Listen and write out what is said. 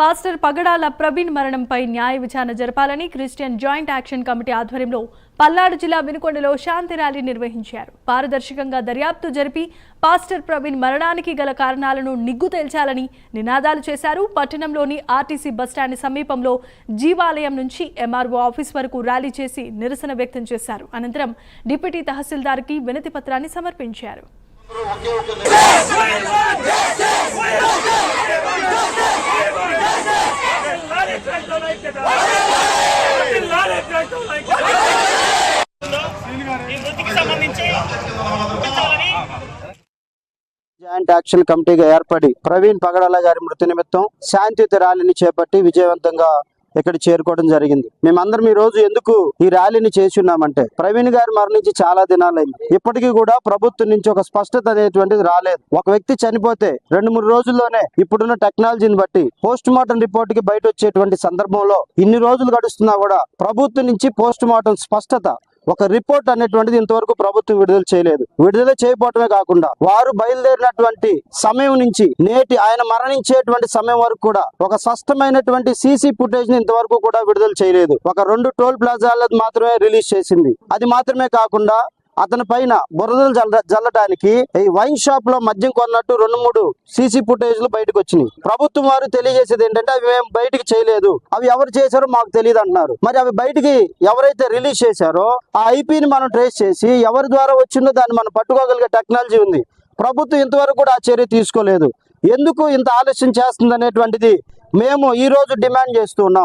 Pastor పగడాల ప్రవీణ్ మరణంపై న్యాయ విచారణ జరపాలని క్రిస్టియన్ జాయింట్ యాక్షన్ కమిటీ ఆధ్వర్యంలో పల్నాడు జిల్లా వినుకొండలో శాంతి ర్యాలీ నిర్వహించారు. పారదర్శకంగా దర్యాప్తు జరిపి పాస్టర్ ప్రవీణ్ మరణానికి గల కారణాలను నిగ్గు తేల్చాలని నినాదాలు చేశారు. పట్టణంలోని ఆర్టీసీ బస్టాండ్ సమీపంలో జీవాలయం నుంచి ఎంఆర్ఓ ఆఫీస్ వరకు ర్యాలీ చేసి నిరసన వ్యక్తం చేశారు. అనంతరం డిప్యూటీ తహసీల్దార్కి వినతి పత్రాన్ని సమర్పించారు. జాయింట్ యాక్షన్ కమిటీగా ఏర్పడి ప్రవీణ్ పగడాల గారి మృతి నిమిత్తం శాంతియుత ర్యాలీని చేపట్టి విజయవంతంగా ఇక్కడ చేరుకోవడం జరిగింది. మేమందరం ఈ రోజు ఎందుకు ఈ ర్యాలీని చేసి ఉన్నామంటే ప్రవీణ్ గారు మరణించి చాలా దినాలైంది. ఇప్పటికీ కూడా ప్రభుత్వం నుంచి ఒక స్పష్టత అనేటువంటిది రాలేదు. ఒక వ్యక్తి చనిపోతే 2-3 రోజుల్లోనే ఇప్పుడున్న టెక్నాలజీని బట్టి పోస్ట్ మార్టం రిపోర్ట్ కి బయట వచ్చేటువంటి సందర్భంలో ఇన్ని రోజులు గడుస్తున్నా కూడా ప్రభుత్వం నుంచి పోస్ట్ మార్టం స్పష్టత ఒక రిపోర్ట్ అనేటువంటిది ఇంతవరకు ప్రభుత్వం విడుదల చేయలేదు. విడుదల చేయకపోవటమే కాకుండా వారు బయలుదేరినటువంటి సమయం నుంచి నేటి ఆయన మరణించేటువంటి సమయం వరకు కూడా ఒక స్పష్టమైనటువంటి సీసీ ఫుటేజ్ ని ఇంతవరకు కూడా విడుదల చేయలేదు. ఒక 2 టోల్ ప్లాజాలను మాత్రమే రిలీజ్ చేసింది. అది మాత్రమే కాకుండా అతని పైన బురదలు జల్లడానికి ఈ వైన్ షాప్ లో మద్యం కొన్నట్టు 2-3 సీసీ ఫుటేజ్లు బయటకు వచ్చినాయి. ప్రభుత్వం వారు తెలియజేసేది ఏంటంటే అవి మేము బయటికి చేయలేదు, అవి ఎవరు చేశారో మాకు తెలియదు అంటున్నారు. మరి అవి బయటికి ఎవరైతే రిలీజ్ చేశారో ఆ ఐపీని మనం ట్రేస్ చేసి ఎవరి ద్వారా వచ్చిందో దాన్ని మనం పట్టుకోగలిగే టెక్నాలజీ ఉంది. ప్రభుత్వం ఇంతవరకు కూడా ఆ చర్య తీసుకోలేదు. ఎందుకు ఇంత ఆలస్యం చేస్తుంది అనేటువంటిది మేము ఈ రోజు డిమాండ్ చేస్తూ ఉన్నాం.